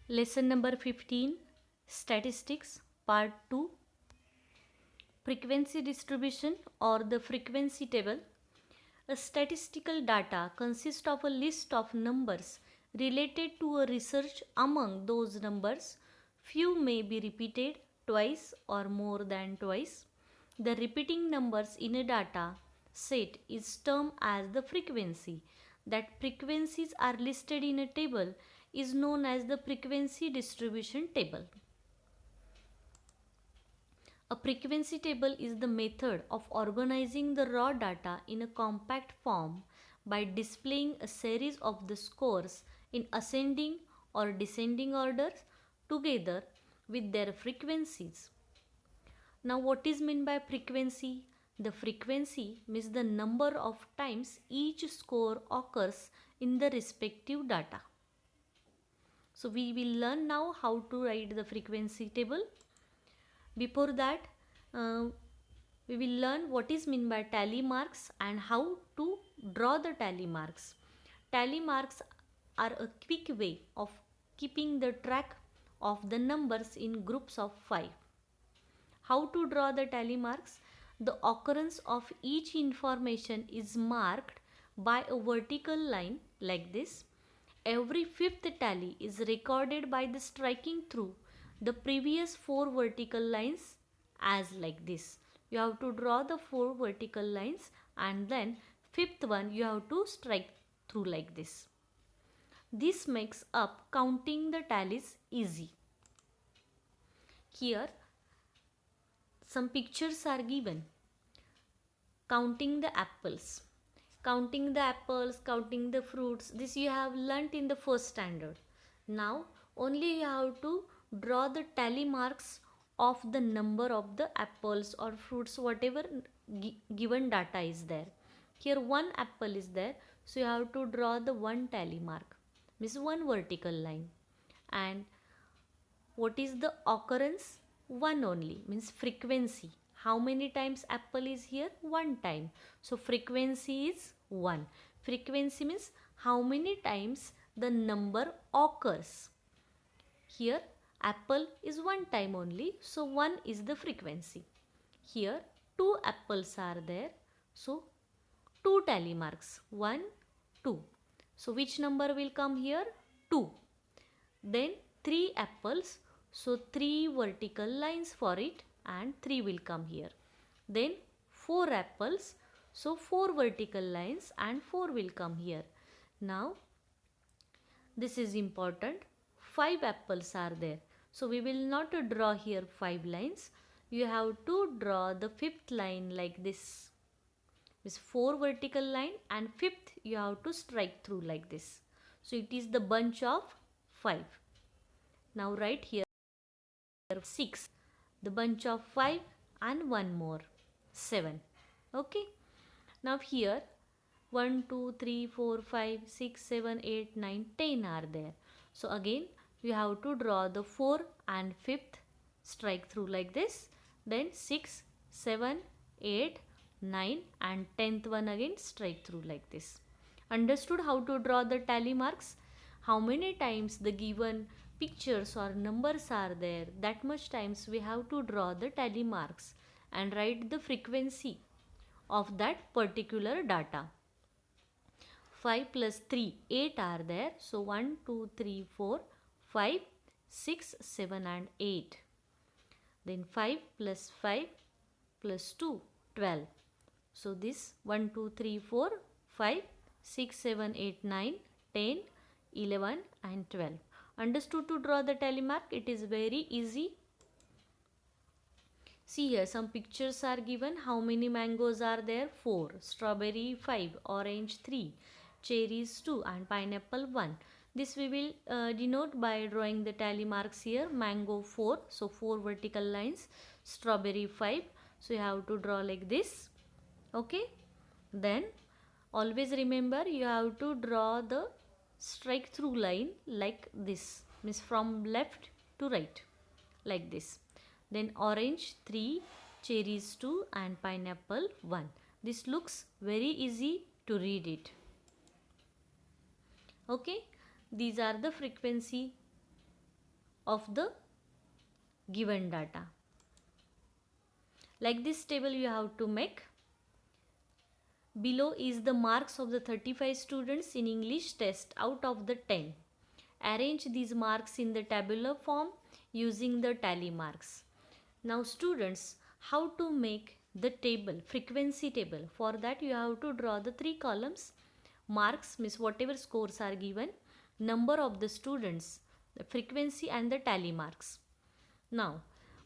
Lesson number 15, Statistics, Part 2, Frequency Distribution or the Frequency Table. A statistical data consists of a list of numbers related to a research. Among those numbers, few may be repeated twice or more than twice. The repeating numbers in a data set is termed as the frequency. That frequencies are listed in a table is known as the frequency distribution table. A frequency table is the method of organizing the raw data in a compact form by displaying a series of the scores in ascending or descending orders together with their frequencies. Now, what is meant by frequency? The frequency means the number of times each score occurs in the respective data. So, we will learn now how to write the frequency table. Before that, we will learn what is meant by tally marks and how to draw the tally marks. Tally marks are a quick way of keeping the track of the numbers in groups of 5. How to draw the tally marks? The occurrence of each information is marked by a vertical line like this. Every fifth tally is recorded by the striking through the previous 4 vertical lines as like this. You have to draw the 4 vertical lines and then fifth one you have to strike through like this. This makes up counting the tallies easy. Here some pictures are given. Counting the apples. Counting the apples, counting the fruits. This you have learnt in the first standard. Now only you have to draw the tally marks of the number of the apples or fruits, whatever given data is there. Here one apple is there, so you have to draw the one tally mark, means one vertical line. And what is the occurrence? One only, means frequency. How many times apple is here? One time. So frequency is 1. Frequency means how many times the number occurs. Here apple is one time only, so 1 is the frequency. Here 2 apples are there, so 2 tally marks, 1, 2. So which number will come here? 2. Then 3 apples, so 3 vertical lines for it and 3 will come here. Then 4 apples, so 4 vertical lines and 4 will come here. Now this is important. 5 apples are there. So we will not draw here 5 lines. You have to draw the fifth line like this. This 4 vertical line and fifth you have to strike through like this. So it is the bunch of 5. Now write here 6. The bunch of 5 and one more 7. Okay. Now here 1, 2, 3, 4, 5, 6, 7, 8, 9, 10 are there. So again you have to draw the 4 and 5th strike through like this. Then 6, 7, 8, 9 and 10th one again strike through like this. Understood how to draw the tally marks? How many times the given pictures or numbers are there, that much times we have to draw the tally marks and write the frequency of that particular data. 5 plus 3, 8 are there. So 1, 2, 3, 4, 5, 6, 7 and 8. Then 5 plus 5 plus 2, 12. So this 1, 2, 3, 4, 5, 6, 7, 8, 9, 10, 11 and 12. Understood to draw the tally mark? It is very easy. See here some pictures are given. How many mangoes are there? 4. Strawberry 5. Orange 3. Cherries 2 and pineapple 1. This we will denote by drawing the tally marks here. Mango 4. So 4 vertical lines. Strawberry 5. So you have to draw like this. Okay. Then always remember you have to draw the strike through line like this. Means from left to right. Like this. Then orange 3, cherries 2 and pineapple 1. This looks very easy to read it. Okay. These are the frequency of the given data. Like this table you have to make. Below is the marks of the 35 students in English test out of the 10. Arrange these marks in the tabular form using the tally marks. Now students, how to make the table, frequency table? For that you have to draw the 3 columns. Marks means whatever scores are given, number of the students, the frequency and the tally marks. Now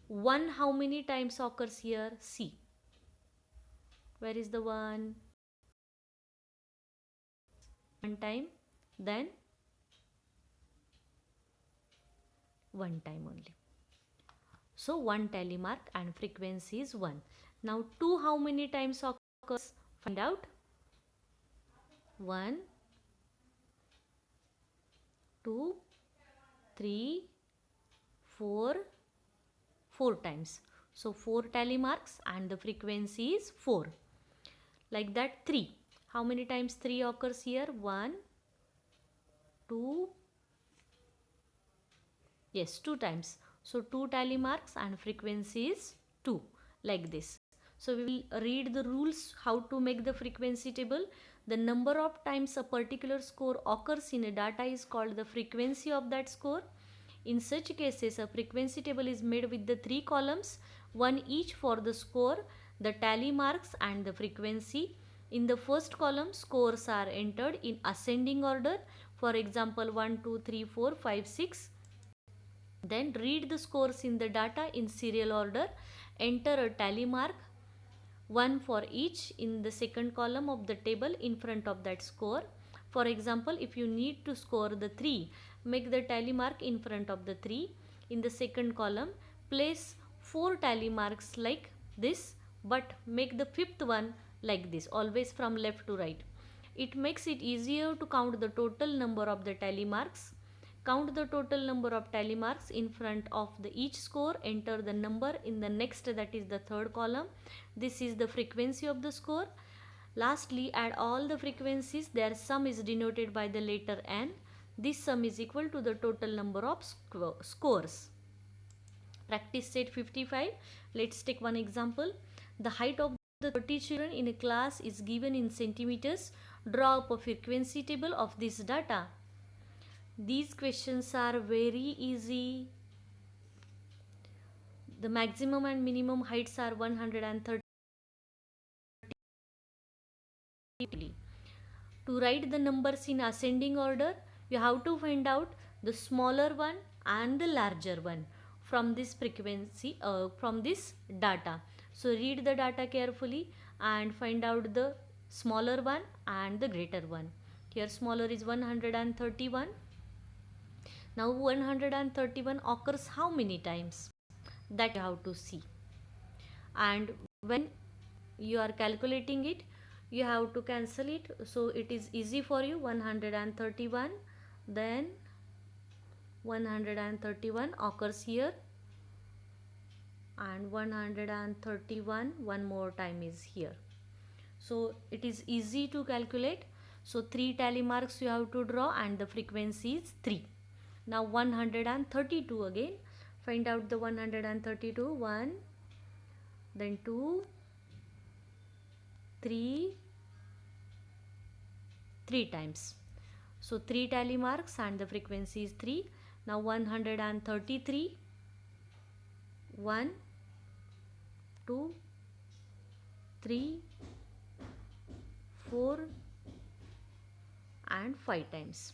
1 how many times occurs here? See. Where is the 1? One time, then 1 time only. So 1 tally mark and frequency is 1. Now 2 how many times occurs? Find out. 1, 2, 3, 4, 4 times. So 4 tally marks and the frequency is 4. Like that 3. How many times 3 occurs here? 1, 2, yes, 2 times. So 2 tally marks and frequency is 2, like this. So we will read the rules how to make the frequency table. The number of times a particular score occurs in a data is called the frequency of that score. In such cases, a frequency table is made with the 3 columns, one each for the score, the tally marks and the frequency. In the first column, scores are entered in ascending order. For example, 1, 2, 3, 4, 5, 6. Then read the scores in the data in serial order. Enter a tally mark, one for each in the second column of the table in front of that score. For example, if you need to score the 3, make the tally mark in front of the 3. In the second column, place 4 tally marks like this, but make the fifth one like this, always from left to right. It makes it easier to count the total number of the tally marks. Count the total number of tally marks in front of the each score. Enter the number in the next, that is the third column. This is the frequency of the score. Lastly, add all the frequencies. Their sum is denoted by the letter n. This sum is equal to the total number of scores. Practice set 55. Let's take one example. The height of the 30 children in a class is given in centimeters. Draw up a frequency table of this data. These questions are very easy. The maximum and minimum heights are 130. To write the numbers in ascending order, you have to find out the smaller one and the larger one from this frequency, from this data. So read the data carefully and find out the smaller one and the greater one. Here smaller is 131. Now 131 occurs how many times? That you have to see. And when you are calculating it, you have to cancel it. So it is easy for you. 131, then 131 occurs here, and 131 one more time is here. So it is easy to calculate. So 3 tally marks you have to draw and the frequency is 3. Now 132 again. Find out the 132. 1, then 2, 3 times. So 3 tally marks and the frequency is 3. Now 133. 1, 2, 3, 4 and 5 times.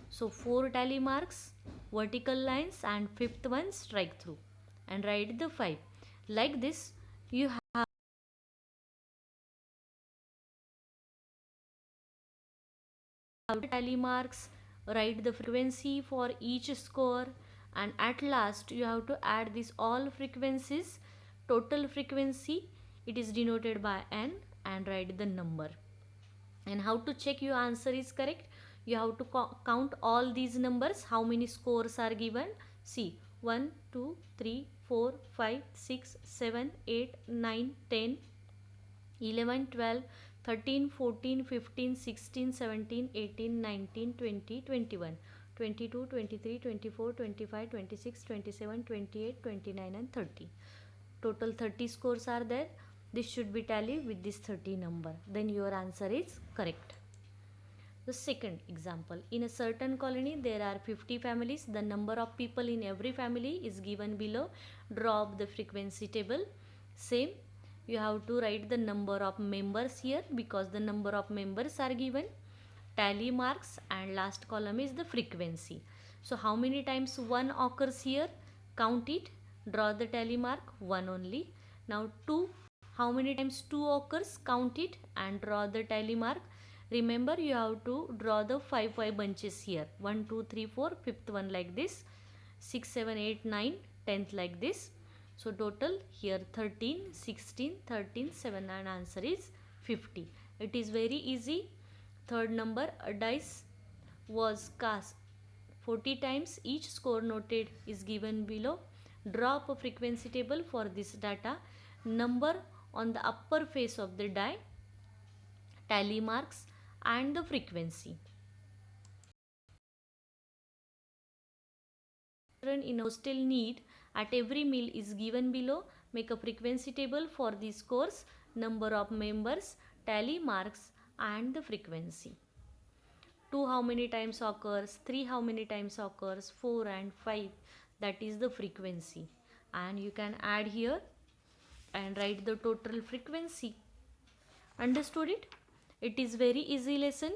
So 4 tally marks, vertical lines, and fifth one strike through, and write the 5. Like this you have tally marks, write the frequency for each score, and at last you have to add these all frequencies. Total frequency, it is denoted by n, and write the number. And how to check your answer is correct? You have to count all these numbers, how many scores are given. See, 1, 2, 3, 4, 5, 6, 7, 8, 9, 10, 11, 12, 13, 14, 15, 16, 17, 18, 19, 20, 21. 22, 23, 24, 25, 26, 27, 28, 29 and 30. Total 30 scores are there. This should be tallied with this 30 number. Then your answer is correct. The second example, in a certain colony there are 50 families. The number of people in every family is given below. Draw up the frequency table. Same, you have to write the number of members here because the number of members are given. Tally marks, and last column is the frequency. So how many times 1 occurs here? Count it. Draw the tally mark, 1 only. Now 2, how many times 2 occurs? Count it and draw the tally mark. Remember, you have to draw the 5 bunches here. 1, 2, 3, 4, fifth one like this. 6, 7, 8, 9, 10th like this. So total here 13, 16, 13, 7 and answer is 50. It is very easy. Third number, a dice was cast 40 times. Each score noted is given below. Draw up a frequency table for this data. Number on the upper face of the die, tally marks and the frequency. Children in hostel need at every meal is given below. Make a frequency table for these scores, number of members, tally marks and the frequency. 2 how many times occurs, 3 how many times occurs, 4 and 5, that is the frequency. And you can add here and write the total frequency. Understood it? It is very easy lesson.